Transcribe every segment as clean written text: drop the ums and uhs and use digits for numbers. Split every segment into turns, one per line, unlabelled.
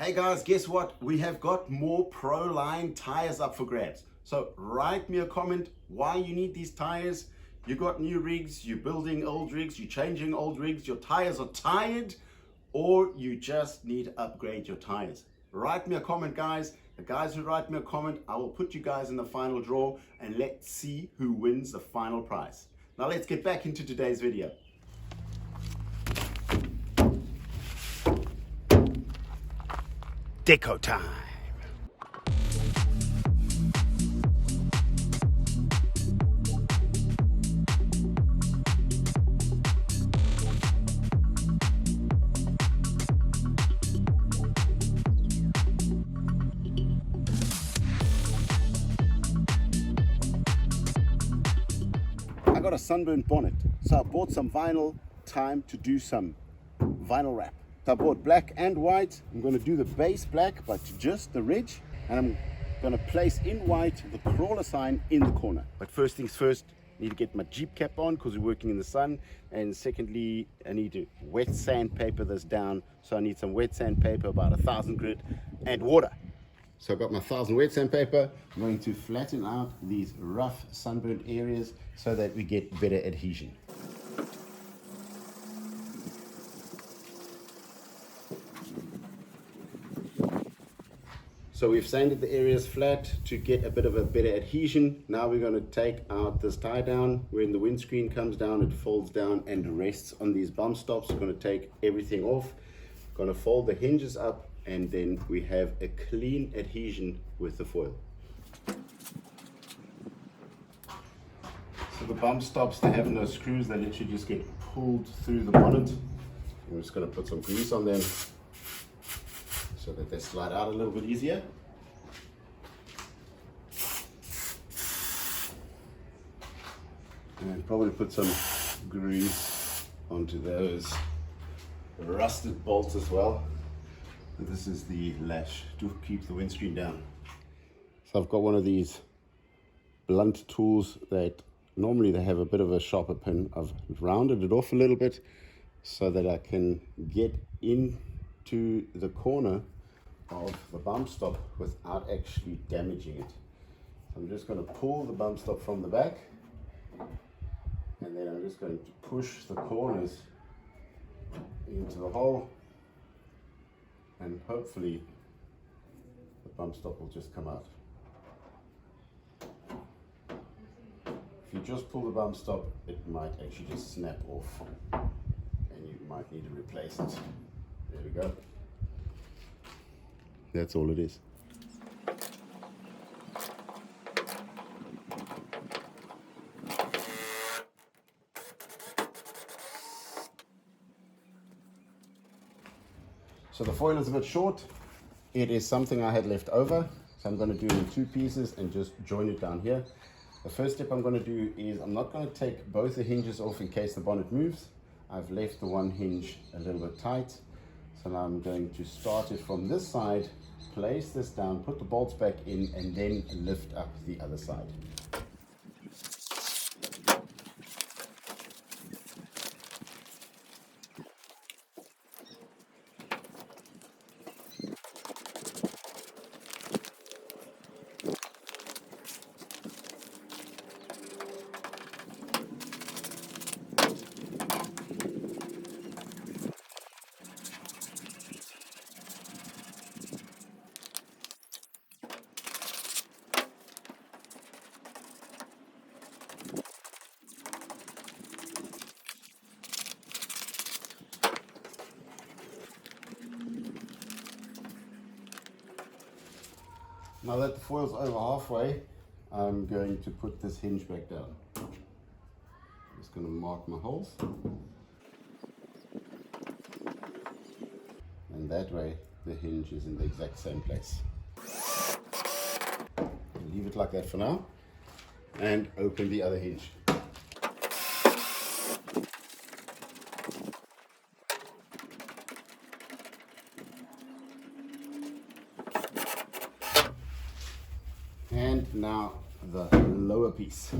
Hey guys, guess what? We have got more Proline tires up for grabs. So write me a comment why you need these tires. You got new rigs, you're building old rigs, you're changing old rigs, your tires are tired, or you just need to upgrade your tires. Write me a comment, guys. The guys who write me a comment, I will put you guys in the final draw and let's see who wins the final prize. Now let's get back into today's video. Deco time. I got a sunburned bonnet, so I bought some vinyl. Time to do some vinyl wrap. So I bought black and white. I'm going to do the base black, but just the ridge, and I'm going to place in white the crawler sign in the corner. But first things first, I need to get my Jeep cap on because we're working in the sun, and secondly, I need to wet sandpaper this down. So I need some wet sandpaper, about 1,000 grit, and water. So I've got my 1,000 wet sandpaper. I'm going to flatten out these rough sunburned areas so that we get better adhesion. So we've sanded the areas flat to get a bit of a better adhesion. Now we're going to take out this tie down. When the windscreen comes down, it folds down and rests on these bump stops. We're going to take everything off. Going to fold the hinges up, and then we have a clean adhesion with the foil. So the bump stops, they have no screws, they literally just get pulled through the bonnet. I'm just going to put some grease on them so that they slide out a little bit easier. And probably put some grease onto those rusted bolts as well. And this is the lash to keep the windscreen down. So I've got one of these blunt tools that normally they have a bit of a sharper pin. I've rounded it off a little bit so that I can get into the corner of the bump stop without actually damaging it. So I'm just going to pull the bump stop from the back, and then I'm just going to push the corners into the hole, and hopefully the bump stop will just come out. If you just pull the bump stop, it might actually just snap off and you might need to replace it. There we go. That's all it is. So the foil is a bit short. It is something I had left over. So I'm going to do it in two pieces and just join it down here. The first step I'm going to do is I'm not going to take both the hinges off in case the bonnet moves. I've left the one hinge a little bit tight. So now I'm going to start it from this side, place this down, put the bolts back in, and then lift up the other side. Now that the foil's over halfway, I'm going to put this hinge back down. I'm just going to mark my holes. And that way the hinge is in the exact same place. Leave it like that for now and open the other hinge. And now the lower piece.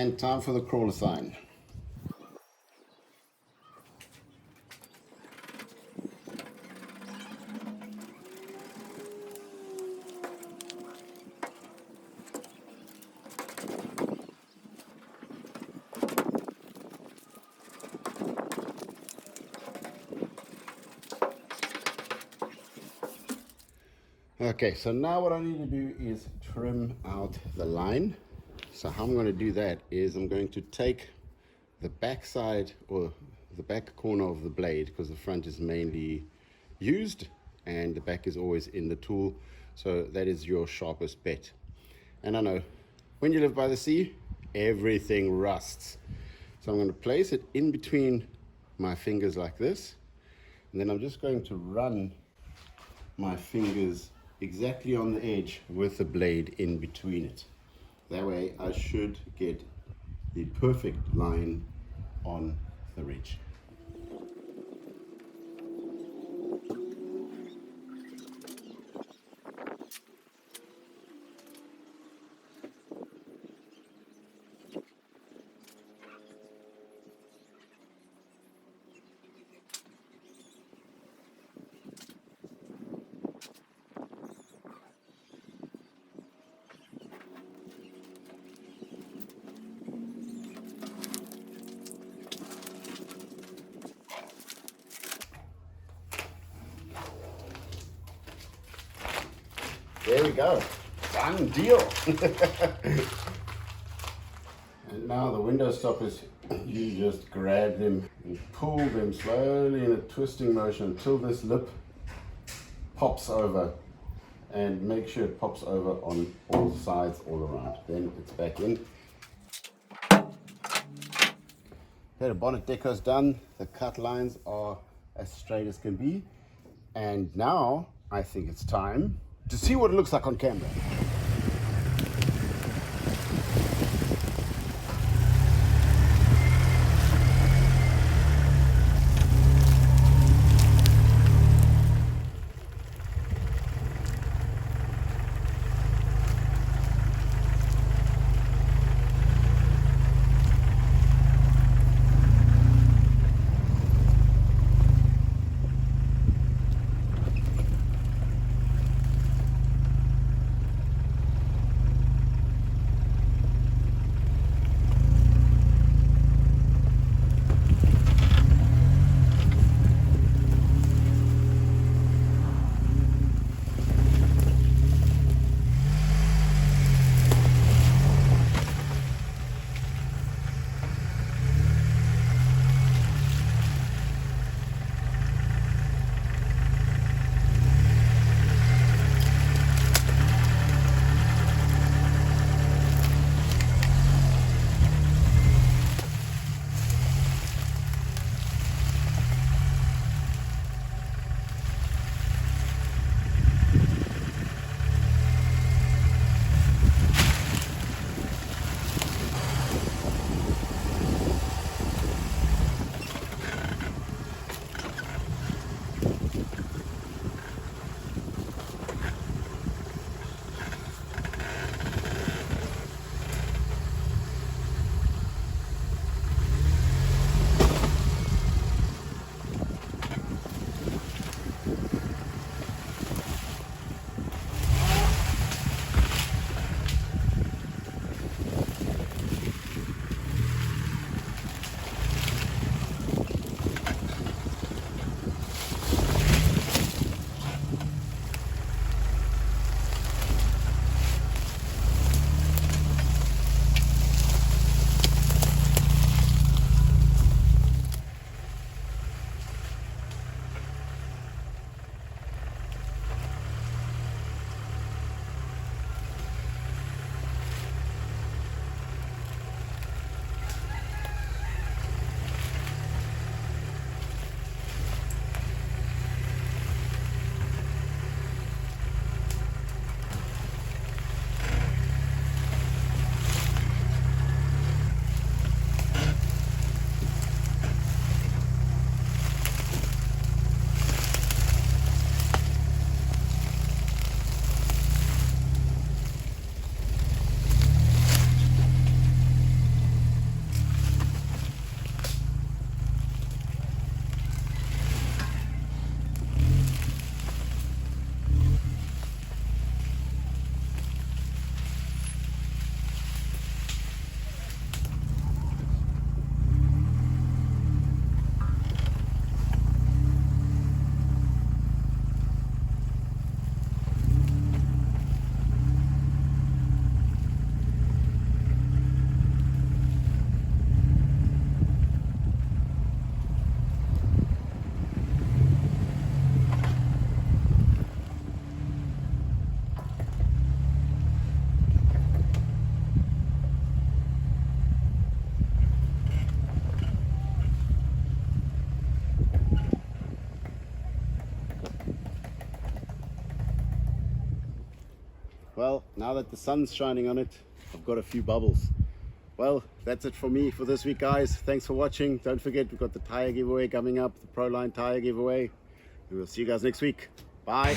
And time for the crawler sign. Okay, so now what I need to do is trim out the line. So how I'm going to do that is I'm going to take the back side or the back corner of the blade, because the front is mainly used and the back is always in the tool, so that is your sharpest bet. And I know when you live by the sea, everything rusts. So I'm going to place it in between my fingers like this, and then I'm just going to run my fingers exactly on the edge with the blade in between it. That way I should get the perfect line on the ridge. There we go, done deal. And now the window stoppers, you just grab them and pull them slowly in a twisting motion until this lip pops over, and make sure it pops over on all sides all around. Then it's back in. Okay, the bonnet deco's done. The cut lines are as straight as can be. And now I think it's time to see what it looks like on camera. well, now that the sun's shining on it, I've got a few bubbles. Well, that's it for me for this week, guys. Thanks for watching. Don't forget, we've got the tire giveaway coming up, the Proline tire giveaway. We will see you guys next week. Bye.